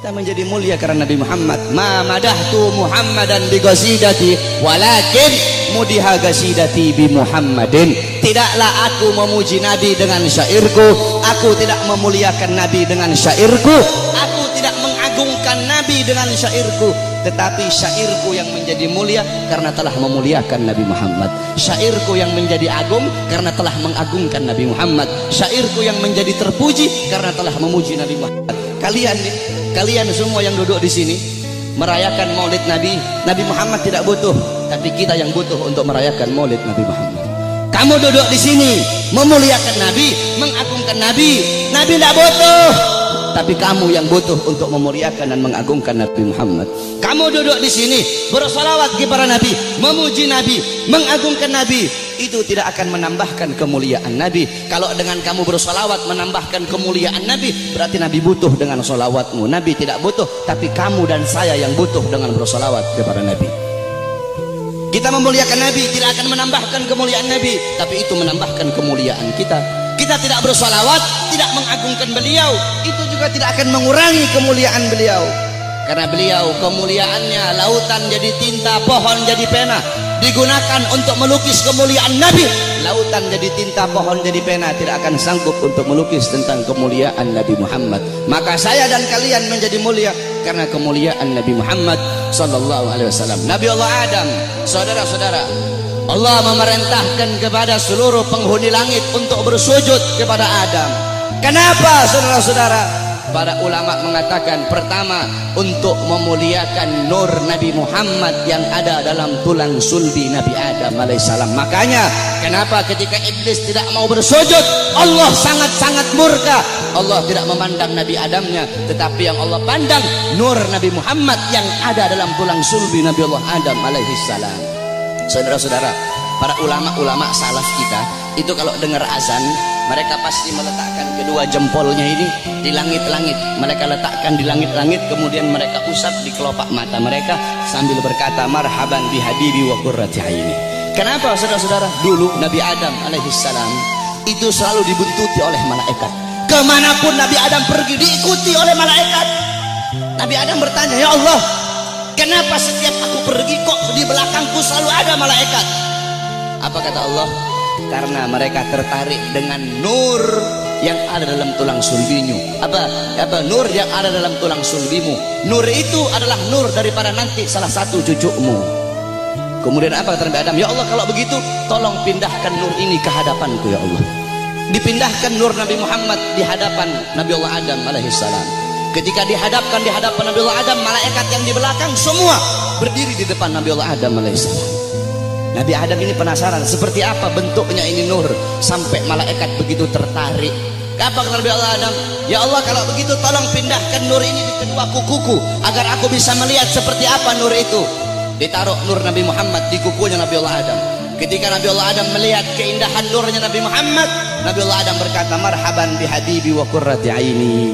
Kita menjadi mulia karena Nabi Muhammad. Ma madahtu Muhammadan bi qasidati walakin mudiha qasidati bi Muhammadin. Tidaklah aku memuji Nabi dengan syairku, aku tidak memuliakan Nabi dengan syairku, aku tidak mengagungkan Nabi dengan syairku, tetapi syairku yang menjadi mulia karena telah memuliakan Nabi Muhammad. Syairku yang menjadi agung karena telah mengagungkan Nabi Muhammad. Syairku yang menjadi terpuji karena telah memuji Nabi Muhammad. Kalian semua yang duduk di sini merayakan Maulid Nabi. Nabi Muhammad tidak butuh, tapi kita yang butuh untuk merayakan Maulid Nabi Muhammad. Kamu duduk di sini memuliakan Nabi, mengagungkan Nabi. Nabi tidak butuh, tapi kamu yang butuh untuk memuliakan dan mengagungkan Nabi Muhammad. Kamu duduk di sini bersalawat kepada Nabi, memuji Nabi, mengagungkan Nabi. Itu tidak akan menambahkan kemuliaan Nabi. Kalau dengan kamu bersalawat menambahkan kemuliaan Nabi, berarti Nabi butuh dengan salawatmu. Nabi tidak butuh, tapi kamu dan saya yang butuh dengan bersalawat kepada Nabi. Kita memuliakan Nabi tidak akan menambahkan kemuliaan Nabi, tapi itu menambahkan kemuliaan kita. Kita tidak bersalawat, tidak mengagungkan beliau, itu juga tidak akan mengurangi kemuliaan beliau. Karena beliau kemuliaannya lautan jadi tinta, pohon jadi pena, digunakan untuk melukis kemuliaan Nabi. Lautan jadi tinta, pohon jadi pena, tidak akan sanggup untuk melukis tentang kemuliaan Nabi Muhammad. Maka saya dan kalian menjadi mulia karena kemuliaan Nabi Muhammad sallallahu alaihi wasallam. Nabi Allah Adam, saudara-saudara, Allah memerintahkan kepada seluruh penghuni langit untuk bersujud kepada Adam. Kenapa, saudara-saudara? Para ulama mengatakan, pertama, untuk memuliakan nur Nabi Muhammad yang ada dalam tulang sulbi Nabi Adam alaihissalam. Makanya kenapa ketika iblis tidak mau bersujud, Allah sangat-sangat murka. Allah tidak memandang Nabi Adamnya, tetapi yang Allah pandang nur Nabi Muhammad yang ada dalam tulang sulbi Nabi Allah Adam alaihissalam. Saudara-saudara, para ulama-ulama salaf kita itu kalau dengar azan, mereka pasti meletakkan kedua jempolnya ini di langit-langit. Mereka letakkan di langit-langit, kemudian mereka usap di kelopak mata mereka sambil berkata, marhaban bi habibi wa qurrati aini. Kenapa, saudara-saudara? Dulu Nabi Adam alaihissalam itu selalu dibuntuti oleh malaikat. Kemanapun Nabi Adam pergi diikuti oleh malaikat. Nabi Adam bertanya, ya Allah, kenapa setiap aku pergi kok di belakangku selalu ada malaikat? Apa kata Allah? Karena mereka tertarik dengan nur yang ada dalam tulang sulbimu. Apa nur yang ada dalam tulang sulbimu? Nur itu adalah nur daripada nanti salah satu cucumu. Kemudian apa kata Nabi Adam? Ya Allah, kalau begitu tolong pindahkan nur ini ke hadapanku ya Allah. Dipindahkan nur Nabi Muhammad di hadapan Nabi Allah Adam alaihissalam. Ketika dihadapkan di hadapan Nabi Allah Adam, malaikat yang di belakang semua berdiri di depan Nabi Allah Adam alaihissalam. Nabi Adam ini penasaran seperti apa bentuknya ini nur sampai malaikat begitu tertarik. Apa kata Nabi Allah Adam? Ya Allah, kalau begitu tolong pindahkan nur ini di kedua kukuku agar aku bisa melihat seperti apa nur itu. Ditaruh nur Nabi Muhammad di kukunya Nabi Allah Adam. Ketika Nabi Allah Adam melihat keindahan nurnya Nabi Muhammad, Nabi Allah Adam berkata, marhaban bi habibi wa qurrati aini.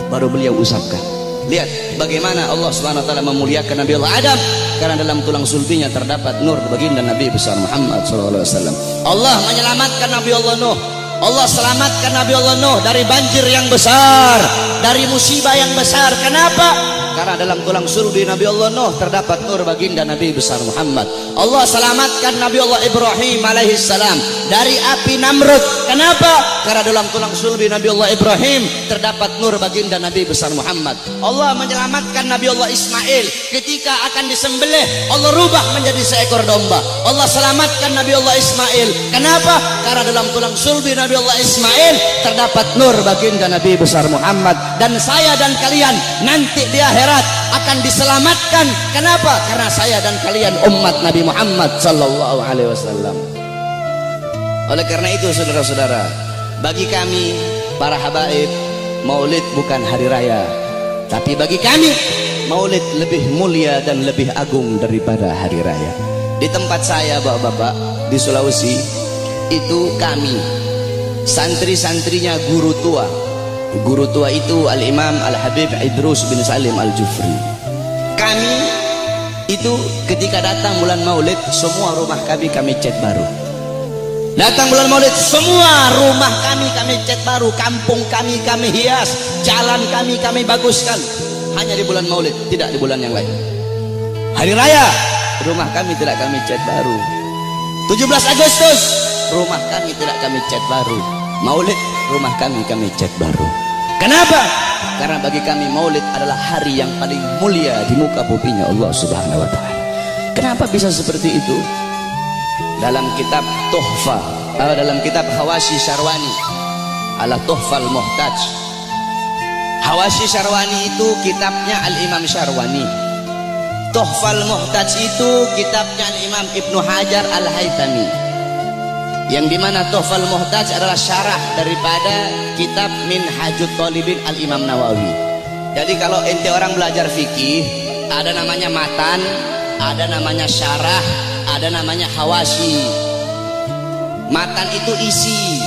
Baru beliau usapkan. Lihat bagaimana Allah Subhanahu wa taala memuliakan Nabi Allah Adam, karena dalam tulang sulbinya terdapat nur baginda Nabi besar Muhammad sallallahu alaihi wasallam. Allah menyelamatkan Nabi Allah Nuh. Allah selamatkan Nabi Allah Nuh dari banjir yang besar, dari musibah yang besar. Kenapa? Karena dalam tulang sulbi Nabi Allah Nuh terdapat nur baginda Nabi besar Muhammad. Allah selamatkan Nabi Allah Ibrahim alaihissalam dari api Namrud. Kenapa? Karena dalam tulang sulbi Nabi Allah Ibrahim terdapat nur baginda Nabi besar Muhammad. Allah menyelamatkan Nabi Allah Ismail ketika akan disembelih, Allah rubah menjadi seekor domba. Allah selamatkan Nabi Allah Ismail. Kenapa? Karena dalam tulang sulbi Nabi Allah Ismail terdapat nur baginda Nabi besar Muhammad. Dan saya dan kalian nanti di akhirat akan diselamatkan. Kenapa? Karena saya dan kalian umat Nabi Muhammad sallallahu alaihi wasallam. Oleh karena itu, saudara-saudara, bagi kami para habaib, Maulid bukan hari raya, tapi bagi kami Maulid lebih mulia dan lebih agung daripada hari raya. Di tempat saya, bapak-bapak, di Sulawesi, itu kami santri-santrinya guru tua. Guru tua itu Al-Imam Al-Habib Idrus bin Salim Al-Jufri. Kami itu ketika datang bulan Maulid, semua rumah kami cat baru. Datang bulan Maulid, semua rumah kami cat baru, kampung kami hias, jalan kami baguskan. hanya di bulan Maulid, tidak di bulan yang lain. Hari raya, rumah kami tidak kami cat baru. 17 Agustus, rumah kami tidak kami cat baru. Maulid, rumah kami cat baru. Kenapa? Karena bagi kami Maulid adalah hari yang paling mulia di muka buminya Allah Subhanahu wa Ta'ala. Kenapa bisa seperti itu? Dalam kitab Tuhfa, dalam kitab Hawashi Syarwani ala Tuhfal Muhtaj. Hawashi Syarwani itu kitabnya Al-Imam Syarwani. Tuhfal Muhtaj itu kitabnya Al-Imam Ibnu Hajar Al-Haytami, yang dimana Tuhfal Muhtaj adalah syarah daripada kitab Minhajut Talibin Al-Imam Nawawi. Jadi kalau ente orang belajar fikih, ada namanya matan, ada namanya syarah, ada namanya hawashi. Matan itu isi,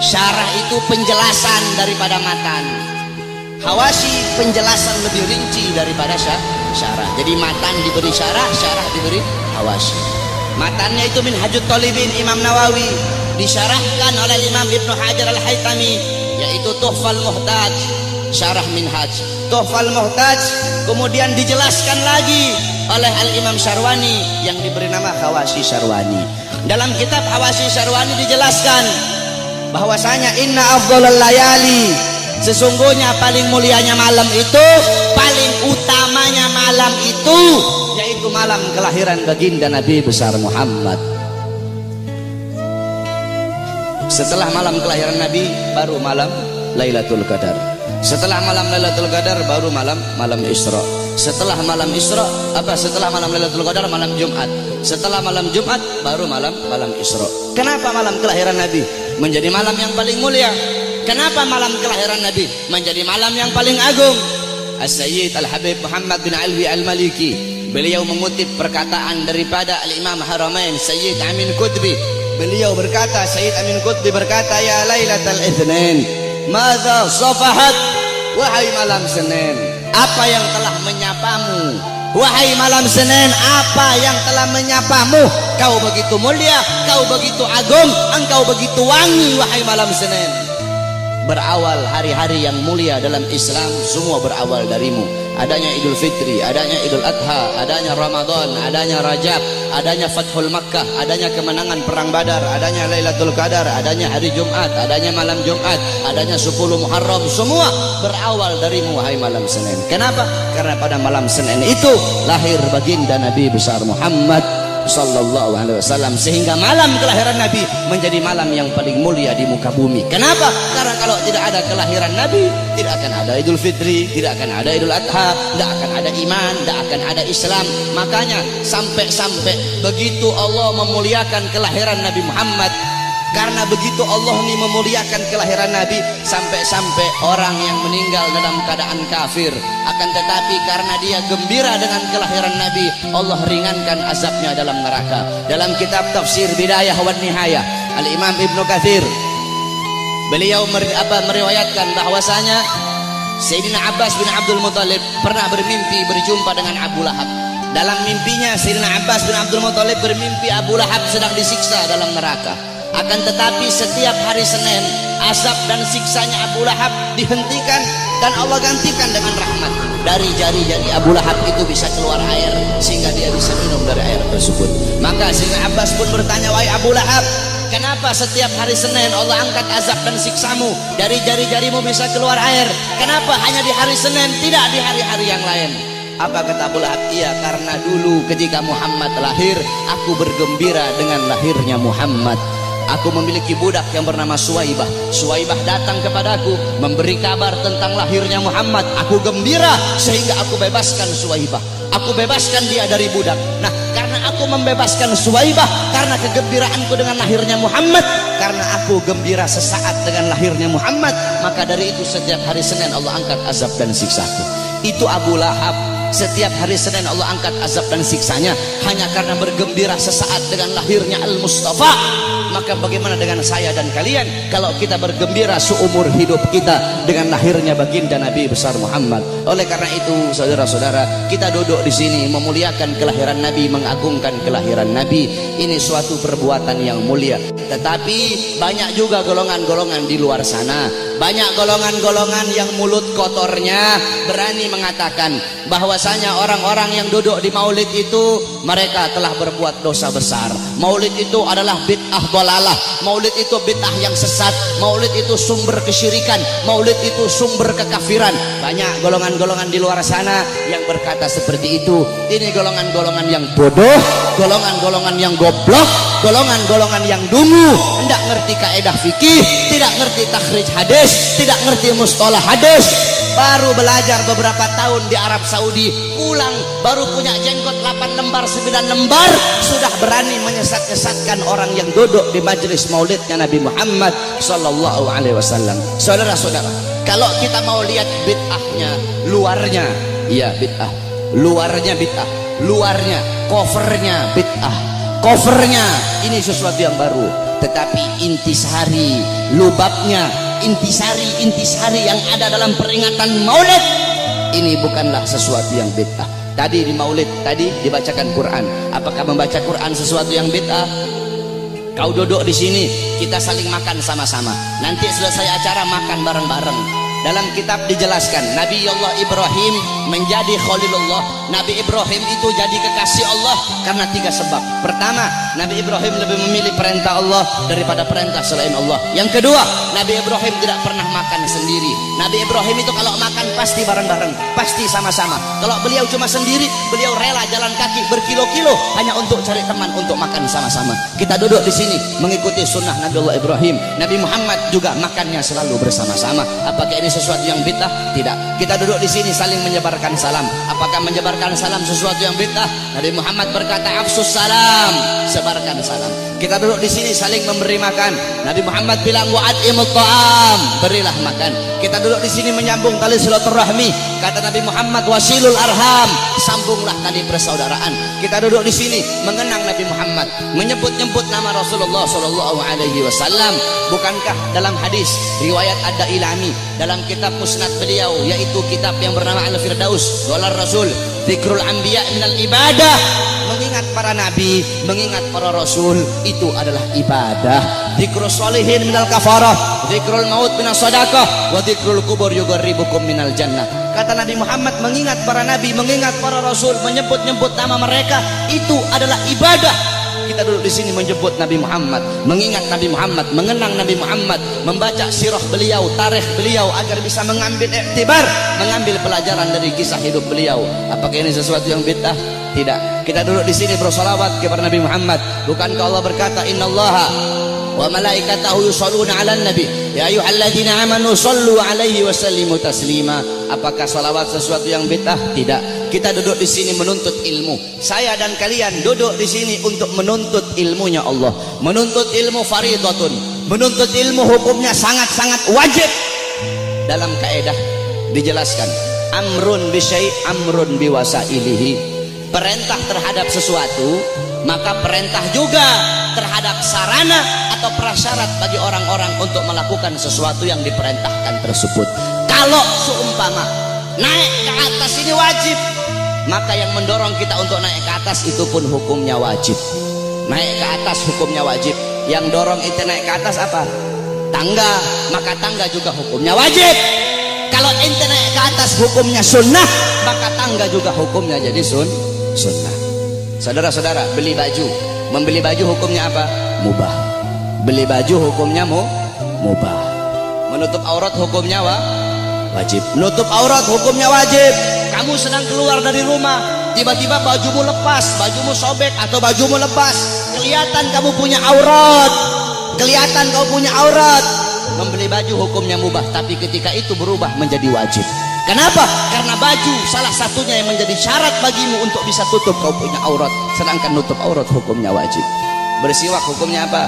syarah itu penjelasan daripada matan, hawashi penjelasan lebih rinci daripada syarah. Jadi matan diberi syarah, syarah diberi hawashi. Matannya itu Minhajut Talibin Imam Nawawi, disyarahkan oleh Imam Ibnu Hajar Al-Haytami, yaitu Tuhfal Muhtaj, syarah Minhaj. Tuhfal Muhtaj kemudian dijelaskan lagi oleh Al-Imam Syarwani yang diberi nama Hawashi Syarwani. Dalam kitab Hawashi Syarwani dijelaskan bahwasanya inna afdhalal layali, sesungguhnya paling mulianya malam itu, paling utamanya malam itu, yaitu malam kelahiran baginda Nabi besar Muhammad. Setelah malam kelahiran Nabi baru malam Lailatul Qadar. Setelah malam Lailatul Qadar baru malam Isra. Setelah malam Isra setelah malam Lailatul Qadar malam Jumat. Setelah malam Jumat baru malam Isra. Kenapa malam kelahiran Nabi menjadi malam yang paling mulia? Kenapa malam kelahiran Nabi menjadi malam yang paling agung? As-Sayyid Al-Habib Muhammad bin Alwi Al-Maliki, beliau mengutip perkataan daripada Al-Imam Haramain Sayyid Amin Qutbi. Beliau berkata, Sayyid Amin Qutbi berkata, ya Lailatul Itsnain, madza safahat, wahai malam Senin, apa yang telah menyapamu? Wahai malam Senin, apa yang telah menyapamu? Kau begitu mulia, kau begitu agung, engkau begitu wangi, wahai malam Senin. Berawal hari-hari yang mulia dalam Islam, semua berawal darimu. Adanya Idul Fitri, adanya Idul Adha, adanya Ramadan, adanya Rajab, adanya Fathul Makkah, adanya kemenangan Perang Badar, adanya Lailatul Qadar, adanya hari Jumat, adanya malam Jumat, adanya 10 Muharram, semua berawal darimu wahai malam Senin. Kenapa? Karena pada malam Senin itu lahir baginda Nabi besar Muhammad sallallahu alaihi wasallam, sehingga malam kelahiran Nabi menjadi malam yang paling mulia di muka bumi. Kenapa? Karena kalau tidak ada kelahiran Nabi, tidak akan ada Idul Fitri, tidak akan ada Idul Adha, tidak akan ada iman, tidak akan ada Islam. Makanya sampai begitu Allah memuliakan kelahiran Nabi Muhammad, karena begitu Allah ini memuliakan kelahiran Nabi, sampai orang yang meninggal dalam keadaan kafir, akan tetapi karena dia gembira dengan kelahiran Nabi, Allah ringankan azabnya dalam neraka. Dalam kitab Tafsir Bidayah wa Nihayah, Al-Imam Ibnu Katsir, beliau meriwayatkan bahwasanya Sayyidina Abbas bin Abdul Muthalib pernah bermimpi berjumpa dengan Abu Lahab. Dalam mimpinya Sayyidina Abbas bin Abdul Muthalib bermimpi Abu Lahab sedang disiksa dalam neraka. Akan tetapi setiap hari Senin, azab dan siksanya Abu Lahab dihentikan dan Allah gantikan dengan rahmat. Dari jari-jari Abu Lahab itu bisa keluar air, sehingga dia bisa minum dari air tersebut. Maka Sayyidina Abbas pun bertanya, wahai Abu Lahab, kenapa setiap hari Senin Allah angkat azab dan siksamu? Dari jari-jarimu bisa keluar air, kenapa hanya di hari Senin, tidak di hari-hari yang lain? Apa kata Abu Lahab? Iya, karena dulu ketika Muhammad lahir, aku bergembira dengan lahirnya Muhammad. Aku memiliki budak yang bernama Suwaibah. Suwaibah datang kepadaku memberi kabar tentang lahirnya Muhammad. Aku gembira sehingga aku bebaskan Suwaibah. Aku bebaskan dia dari budak. Nah, karena aku membebaskan Suwaibah, karena kegembiraanku dengan lahirnya Muhammad, karena aku gembira sesaat dengan lahirnya Muhammad, maka dari itu setiap hari Senin Allah angkat azab dan siksaku. Itu Abu Lahab. Setiap hari Senin Allah angkat azab dan siksanya hanya karena bergembira sesaat dengan lahirnya Al-Mustafa. Maka bagaimana dengan saya dan kalian kalau kita bergembira seumur hidup kita dengan lahirnya baginda Nabi besar Muhammad? Oleh karena itu saudara-saudara, kita duduk di sini memuliakan kelahiran Nabi, mengagungkan kelahiran Nabi. Ini suatu perbuatan yang mulia. Tetapi banyak juga golongan-golongan di luar sana, banyak golongan-golongan yang mulut kotornya berani mengatakan bahwasanya orang-orang yang duduk di maulid itu mereka telah berbuat dosa besar. Maulid itu adalah bid'ah dhalalah, maulid itu bid'ah yang sesat, maulid itu sumber kesyirikan, maulid itu sumber kekafiran. Banyak golongan-golongan di luar sana yang berkata seperti itu. Ini golongan-golongan yang bodoh, golongan-golongan yang goblok, golongan-golongan yang dungu, tidak ngerti kaidah fikih, tidak ngerti takhrij hadis, tidak ngerti mustalah hadis. Baru belajar beberapa tahun di Arab Saudi, pulang baru punya jenggot 8 lembar 9 lembar, sudah berani menyesat-nyesatkan orang yang duduk di majelis maulidnya Nabi Muhammad sallallahu alaihi wasallam. Saudara-saudara, kalau kita mau lihat bid'ahnya, luarnya iya bid'ah, luarnya bid'ah, luarnya covernya bid'ah, covernya ini sesuatu yang baru, tetapi intisari, lubabnya, intisari yang ada dalam peringatan maulid ini bukanlah sesuatu yang bid'ah. Tadi di maulid tadi dibacakan Quran. Apakah membaca Quran sesuatu yang bid'ah? Kau duduk di sini, kita saling makan sama-sama. Nanti selesai acara makan bareng-bareng. Dalam kitab dijelaskan Nabi Allah Ibrahim menjadi Khalilullah. Nabi Ibrahim itu jadi kekasih Allah karena 3 sebab. Pertama, Nabi Ibrahim lebih memilih perintah Allah daripada perintah selain Allah. Yang kedua, Nabi Ibrahim tidak pernah makan sendiri. Nabi Ibrahim itu kalau makan pasti bareng-bareng, pasti sama-sama. Kalau beliau cuma sendiri, beliau rela jalan kaki berkilo-kilo hanya untuk cari teman untuk makan sama-sama. Kita duduk di sini mengikuti sunnah Nabi Allah Ibrahim. Nabi Muhammad juga makannya selalu bersama-sama. Apakah ini sesuatu yang bid'ah? Tidak. Kita duduk di sini saling menyebarkan salam. Apakah menyebarkan salam sesuatu yang bid'ah? Nabi Muhammad berkata afsus salam, sebarkan salam. Kita duduk di sini saling memberi makan. Nabi Muhammad bilang wa'atimut ta'am, berilah makan. Kita duduk di sini menyambung tali silaturahmi. Kata Nabi Muhammad wasilul arham, sambunglah tali persaudaraan. Kita duduk di sini mengenang Nabi Muhammad, menyebut-nyebut nama Rasulullah sallallahu alaihi wasallam. Bukankah dalam hadis riwayat Ad-Dailami dalam kitab musnad beliau, yaitu kitab yang bernama Al-Firdaus, qala Rasul dzikrul anbiya minal ibadah, mengingat para nabi, mengingat para rasul itu adalah ibadah. Dzikrus sholihin minal kafarah, dzikrul maut minas sadaqah, wa dzikrul kubur yuqarribukum minal jannah. Kata Nabi Muhammad, mengingat para nabi, mengingat para rasul, menyebut-nyebut nama mereka itu adalah ibadah. Kita duduk di sini menyebut Nabi Muhammad, mengingat Nabi Muhammad, mengenang Nabi Muhammad, membaca sirah beliau, tarikh beliau agar bisa mengambil iktibar, mengambil pelajaran dari kisah hidup beliau. Apakah ini sesuatu yang bid'ah? Tidak. Kita duduk di sini bersolawat kepada Nabi Muhammad. Bukankah Allah berkata innallaha wa malaikatahu yusholluna 'alan nabi ya ayyuhalladzina amanu shollu 'alaihi wa sallimu taslima. Apakah salawat sesuatu yang bid'ah? Tidak. Kita duduk di sini menuntut ilmu. Saya dan kalian duduk di sini untuk menuntut ilmunya Allah. Menuntut ilmu fardhatun. Menuntut ilmu hukumnya sangat-sangat wajib. Dalam kaidah dijelaskan amrun bi syai' amrun bi wasailihi. Perintah terhadap sesuatu, maka perintah juga terhadap sarana atau prasyarat bagi orang-orang untuk melakukan sesuatu yang diperintahkan tersebut. Kalau seumpama naik ke atas ini wajib, maka yang mendorong kita untuk naik ke atas itu pun hukumnya wajib. Naik ke atas hukumnya wajib. Yang dorong itu naik ke atas apa? Tangga, maka tangga juga hukumnya wajib. Kalau ente naik ke atas hukumnya sunnah, maka tangga juga hukumnya jadi sunnah. Saudara-saudara, beli baju, membeli baju hukumnya apa? Mubah. Beli baju hukumnya mubah. Menutup aurat hukumnya wajib. Menutup aurat hukumnya wajib. Kamu sedang keluar dari rumah, tiba-tiba bajumu lepas, bajumu sobek atau bajumu lepas, kelihatan kamu punya aurat, kelihatan kamu punya aurat. Membeli baju hukumnya mubah, tapi ketika itu berubah menjadi wajib. Kenapa? Karena baju salah satunya yang menjadi syarat bagimu untuk bisa tutup kau punya aurat, sedangkan nutup aurat hukumnya wajib. Bersiwak hukumnya apa?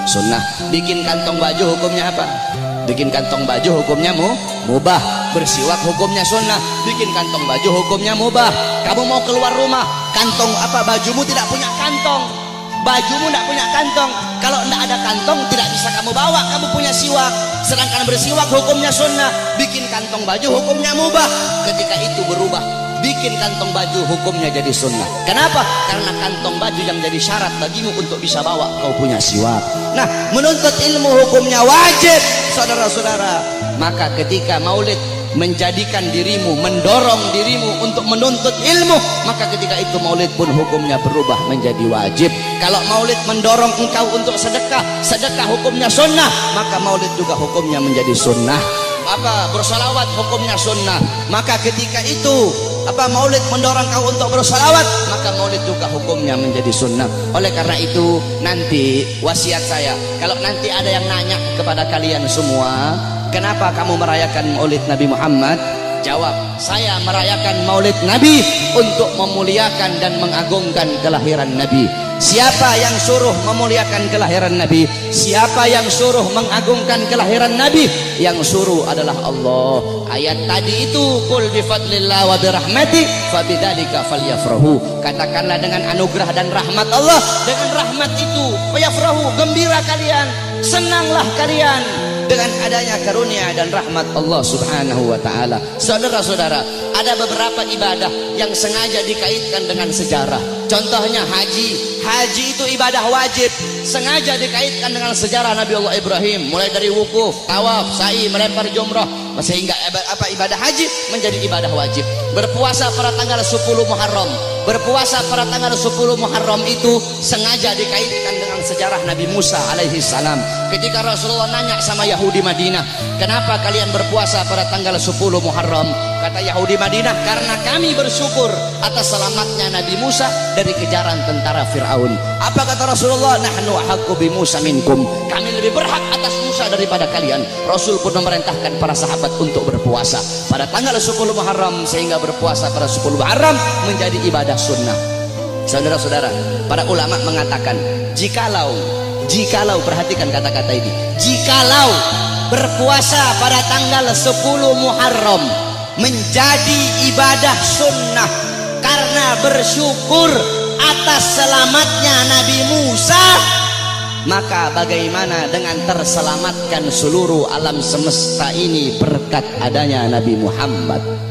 Sunnah. Bikin kantong baju hukumnya apa? Bikin kantong baju hukumnya mubah. Bersiwak hukumnya sunnah. Bikin kantong baju hukumnya mubah. Kamu mau keluar rumah, kantong bajumu tidak punya kantong, bajumu tidak punya kantong. Kalau tidak ada kantong tidak bisa kamu bawa, kamu punya siwak. Sedangkan bersiwak hukumnya sunnah. Bikin kantong baju hukumnya mubah. Ketika itu berubah, bikin kantong baju hukumnya jadi sunnah. Kenapa? Karena kantong baju yang jadi syarat bagimu untuk bisa bawa, kau punya siwak. Nah, menuntut ilmu hukumnya wajib, saudara-saudara. Maka ketika maulid menjadikan dirimu, mendorong dirimu untuk menuntut ilmu, maka ketika itu maulid pun hukumnya berubah menjadi wajib. Kalau maulid mendorong engkau untuk sedekah, sedekah hukumnya sunnah, maka maulid juga hukumnya menjadi sunnah. Bersolawat hukumnya sunnah, maka ketika itu maulid mendorong kau untuk bersolawat, maka maulid juga hukumnya menjadi sunnah. Oleh karena itu nanti wasiat saya, kalau nanti ada yang nanya kepada kalian semua, kenapa kamu merayakan maulid Nabi Muhammad? Jawab, saya merayakan maulid Nabi untuk memuliakan dan mengagungkan kelahiran Nabi. Siapa yang suruh memuliakan kelahiran Nabi? Siapa yang suruh mengagungkan kelahiran Nabi? Yang suruh adalah Allah. Ayat tadi itu, qul bi fadlillah wa bi rahmati fabidzalika falyafrahu. Katakanlah dengan anugerah dan rahmat Allah, dengan rahmat itu falyafrahu, gembira kalian, senanglah kalian dengan adanya karunia dan rahmat Allah Subhanahu wa taala. Saudara-saudara, ada beberapa ibadah yang sengaja dikaitkan dengan sejarah. Contohnya haji. Haji itu ibadah wajib, sengaja dikaitkan dengan sejarah Nabi Allah Ibrahim, mulai dari wukuf, tawaf, sa'i, melempar jumrah, sehingga ibadah haji menjadi ibadah wajib. Berpuasa pada tanggal 10 Muharram. Berpuasa pada tanggal 10 Muharram itu sengaja dikaitkan dengan sejarah Nabi Musa alaihi salam. Ketika Rasulullah nanya sama Yahudi Madinah, kenapa kalian berpuasa pada tanggal 10 Muharram? Kata Yahudi Madinah, karena kami bersyukur atas selamatnya Nabi Musa dari kejaran tentara Fir'aun. Apa kata Rasulullah? Nahnu ahaqqu bi Musa minkum. Kami lebih berhak atas Musa daripada kalian. Rasul pun memerintahkan para sahabat untuk berpuasa pada tanggal 10 Muharram, sehingga berpuasa pada 10 Muharram menjadi ibadah sunnah. Saudara-saudara, para ulama mengatakan, jikalau perhatikan kata-kata ini, jikalau berpuasa pada tanggal 10 Muharram menjadi ibadah sunnah karena bersyukur atas selamatnya Nabi Musa, maka bagaimana dengan terselamatkan seluruh alam semesta ini berkat adanya Nabi Muhammad?